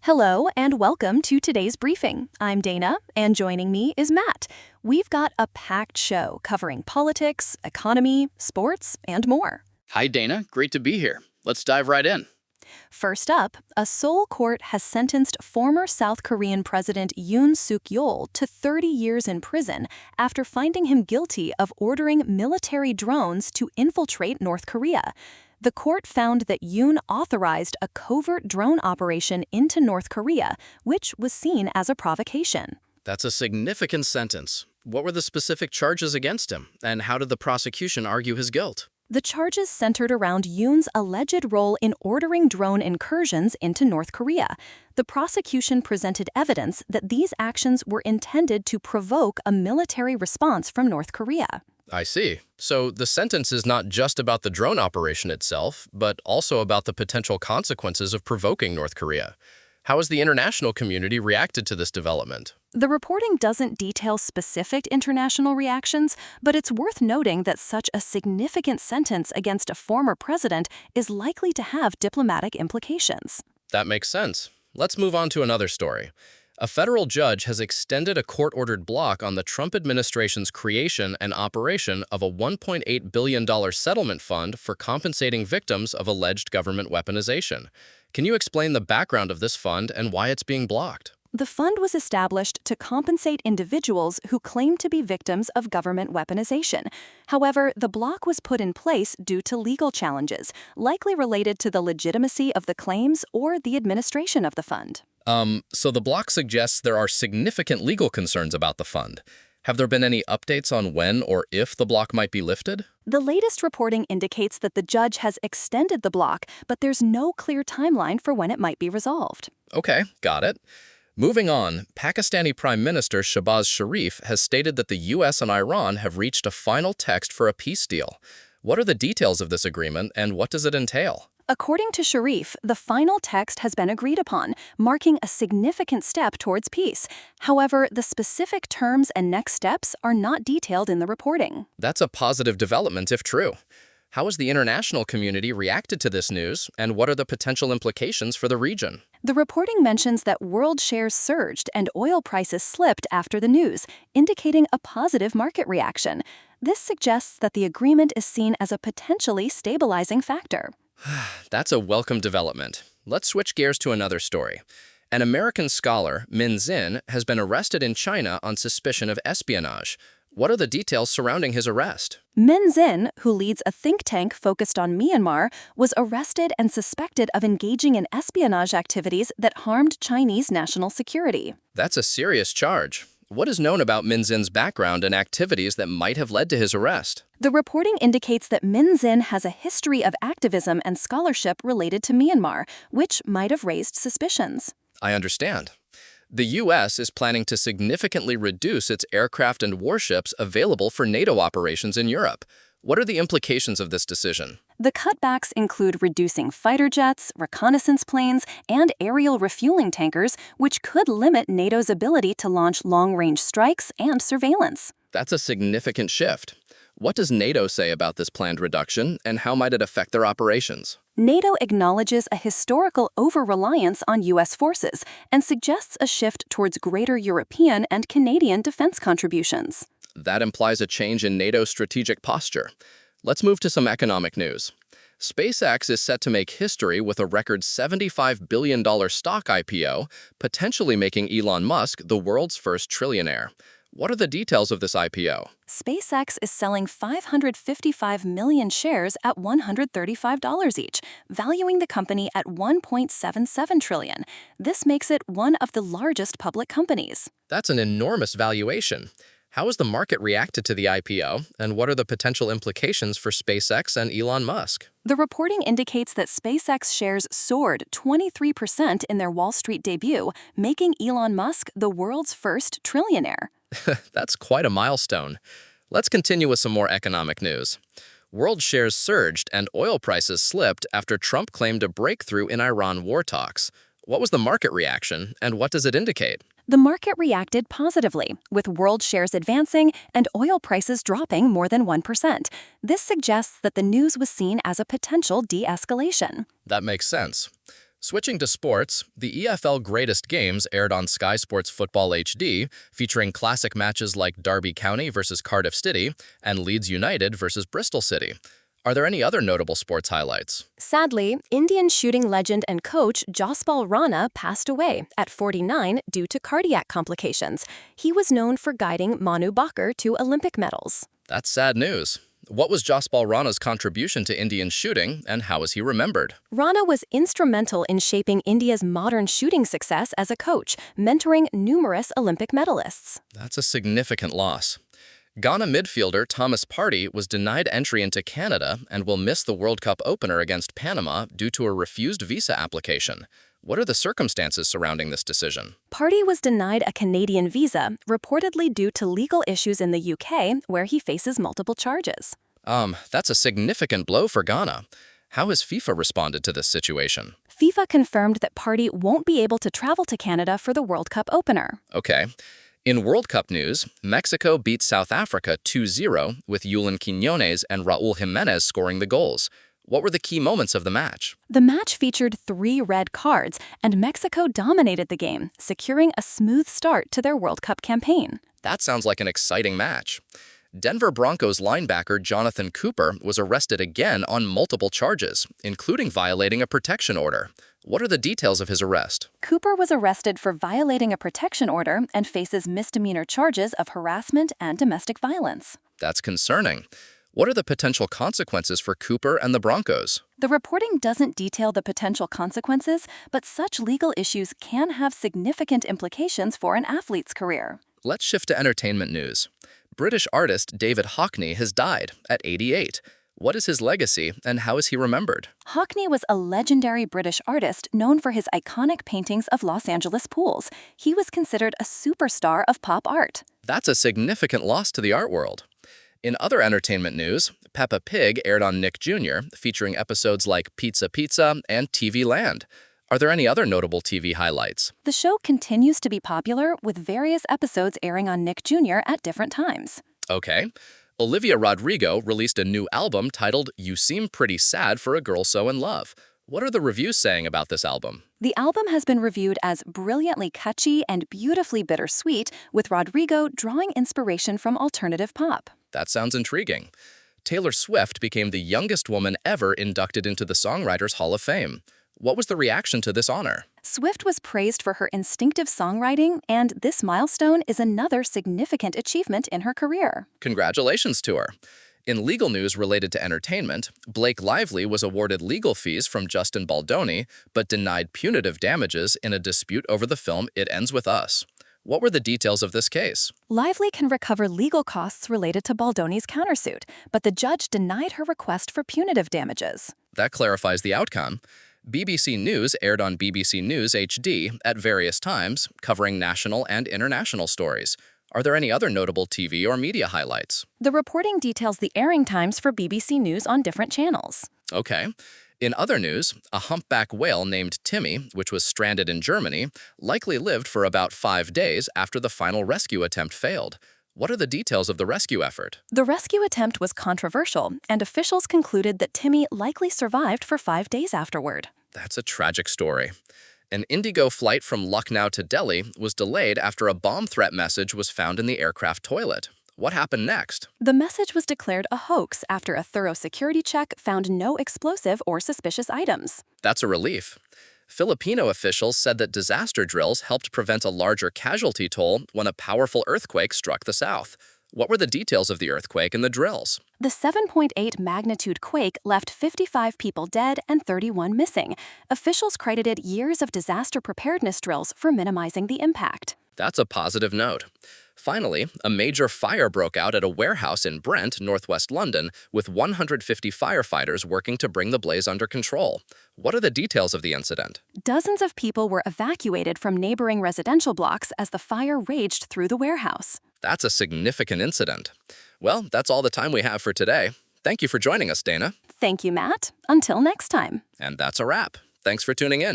Hello and welcome to today's briefing. I'm Dana, and joining me is Matt. We've got a packed show covering politics, economy, sports, and more. Hi, Dana. Great to be here. Let's dive right in. First up, a Seoul court has sentenced former South Korean President Yoon Suk-yeol to 30 years in prison after finding him guilty of ordering military drones to infiltrate North Korea. The court found that Yoon authorized a covert drone operation into North Korea, which was seen as a provocation. That's a significant sentence. What were the specific charges against him, and how did the prosecution argue his guilt? The charges centered around Yoon's alleged role in ordering drone incursions into North Korea. The prosecution presented evidence that these actions were intended to provoke a military response from North Korea. I see. So the sentence is not just about the drone operation itself, but also about the potential consequences of provoking North Korea. How has the international community reacted to this development? The reporting doesn't detail specific international reactions, but it's worth noting that such a significant sentence against a former president is likely to have diplomatic implications. That makes sense. Let's move on to another story. A federal judge has extended a court-ordered block on the Trump administration's creation and operation of a $1.8 billion settlement fund for compensating victims of alleged government weaponization. Can you explain the background of this fund and why it's being blocked? The fund was established to compensate individuals who claim to be victims of government weaponization. However, the block was put in place due to legal challenges, likely related to the legitimacy of the claims or the administration of the fund. So the block suggests there are significant legal concerns about the fund. Have there been any updates on when or if the block might be lifted? The latest reporting indicates that the judge has extended the block, but there's no clear timeline for when it might be resolved. Okay, got it. Moving on, Pakistani Prime Minister Shehbaz Sharif has stated that the U.S. and Iran have reached a final text for a peace deal. What are the details of this agreement and what does it entail? According to Sharif, the final text has been agreed upon, marking a significant step towards peace. However, the specific terms and next steps are not detailed in the reporting. That's a positive development if true. How has the international community reacted to this news, and what are the potential implications for the region? The reporting mentions that world shares surged and oil prices slipped after the news, indicating a positive market reaction. This suggests that the agreement is seen as a potentially stabilizing factor. That's a welcome development. Let's switch gears to another story. An American scholar, Min Zin, has been arrested in China on suspicion of espionage. What are the details surrounding his arrest? Min Zin, who leads a think tank focused on Myanmar, was arrested and suspected of engaging in espionage activities that harmed Chinese national security. That's a serious charge. What is known about Min Zin's background and activities that might have led to his arrest? The reporting indicates that Min Zin has a history of activism and scholarship related to Myanmar, which might have raised suspicions. I understand. The U.S. is planning to significantly reduce its aircraft and warships available for NATO operations in Europe. What are the implications of this decision? The cutbacks include reducing fighter jets, reconnaissance planes, and aerial refueling tankers, which could limit NATO's ability to launch long-range strikes and surveillance. That's a significant shift. What does NATO say about this planned reduction, and how might it affect their operations? NATO acknowledges a historical over-reliance on U.S. forces and suggests a shift towards greater European and Canadian defense contributions. That implies a change in NATO's strategic posture. Let's move to some economic news. SpaceX is set to make history with a record $75 billion stock IPO, potentially making Elon Musk the world's first trillionaire. What are the details of this IPO? SpaceX is selling 555 million shares at $135 each, valuing the company at $1.77 trillion. This makes it one of the largest public companies. That's an enormous valuation. How has the market reacted to the IPO, and what are the potential implications for SpaceX and Elon Musk? The reporting indicates that SpaceX shares soared 23% in their Wall Street debut, making Elon Musk the world's first trillionaire. That's quite a milestone. Let's continue with some more economic news. World shares surged and oil prices slipped after Trump claimed a breakthrough in Iran war talks. What was the market reaction, and what does it indicate? The market reacted positively, with world shares advancing and oil prices dropping more than 1%. This suggests that the news was seen as a potential de-escalation. That makes sense. Switching to sports, the EFL Greatest Games aired on Sky Sports Football HD, featuring classic matches like Derby County versus Cardiff City and Leeds United versus Bristol City. Are there any other notable sports highlights? Sadly, Indian shooting legend and coach Jaspal Rana passed away at 49 due to cardiac complications. He was known for guiding Manu Bhaker to Olympic medals. That's sad news. What was Jaspal Rana's contribution to Indian shooting, and how is he remembered? Rana was instrumental in shaping India's modern shooting success as a coach, mentoring numerous Olympic medalists. That's a significant loss. Ghana midfielder Thomas Partey was denied entry into Canada and will miss the World Cup opener against Panama due to a refused visa application. What are the circumstances surrounding this decision? Partey was denied a Canadian visa, reportedly due to legal issues in the UK, where he faces multiple charges. That's a significant blow for Ghana. How has FIFA responded to this situation? FIFA confirmed that Partey won't be able to travel to Canada for the World Cup opener. Okay. In World Cup news, Mexico beat South Africa 2-0 with Yulen Quiñones and Raúl Jiménez scoring the goals. What were the key moments of the match? The match featured 3 red cards, and Mexico dominated the game, securing a smooth start to their World Cup campaign. That sounds like an exciting match. Denver Broncos linebacker Jonathan Cooper was arrested again on multiple charges, including violating a protection order. What are the details of his arrest? Cooper was arrested for violating a protection order and faces misdemeanor charges of harassment and domestic violence. That's concerning. What are the potential consequences for Cooper and the Broncos? The reporting doesn't detail the potential consequences, but such legal issues can have significant implications for an athlete's career. Let's shift to entertainment news. British artist David Hockney has died at 88. What is his legacy, and how is he remembered? Hockney was a legendary British artist known for his iconic paintings of Los Angeles pools. He was considered a superstar of pop art. That's a significant loss to the art world. In other entertainment news, Peppa Pig aired on Nick Jr., featuring episodes like Pizza Pizza and TV Land. Are there any other notable TV highlights? The show continues to be popular, with various episodes airing on Nick Jr. at different times. Okay. Olivia Rodrigo released a new album titled You Seem Pretty Sad for a Girl So in Love. What are the reviews saying about this album? The album has been reviewed as brilliantly catchy and beautifully bittersweet, with Rodrigo drawing inspiration from alternative pop. That sounds intriguing. Taylor Swift became the youngest woman ever inducted into the Songwriters Hall of Fame. What was the reaction to this honor? Swift was praised for her instinctive songwriting, and this milestone is another significant achievement in her career. Congratulations to her. In legal news related to entertainment, Blake Lively was awarded legal fees from Justin Baldoni, but denied punitive damages in a dispute over the film It Ends With Us. What were the details of this case? Lively can recover legal costs related to Baldoni's countersuit, but the judge denied her request for punitive damages. That clarifies the outcome. BBC News aired on BBC News HD at various times, covering national and international stories. Are there any other notable TV or media highlights? The reporting details the airing times for BBC News on different channels. Okay. In other news, a humpback whale named Timmy, which was stranded in Germany, likely lived for about 5 days after the final rescue attempt failed. What are the details of the rescue effort? The rescue attempt was controversial, and officials concluded that Timmy likely survived for 5 days afterward. That's a tragic story. An Indigo flight from Lucknow to Delhi was delayed after a bomb threat message was found in the aircraft toilet. What happened next? The message was declared a hoax after a thorough security check found no explosive or suspicious items. That's a relief. Filipino officials said that disaster drills helped prevent a larger casualty toll when a powerful earthquake struck the south. What were the details of the earthquake and the drills? The 7.8 magnitude quake left 55 people dead and 31 missing. Officials credited years of disaster preparedness drills for minimizing the impact. That's a positive note. Finally, a major fire broke out at a warehouse in Brent, northwest London, with 150 firefighters working to bring the blaze under control. What are the details of the incident? Dozens of people were evacuated from neighboring residential blocks as the fire raged through the warehouse. That's a significant incident. Well, that's all the time we have for today. Thank you for joining us, Dana. Thank you, Matt. Until next time. And that's a wrap. Thanks for tuning in.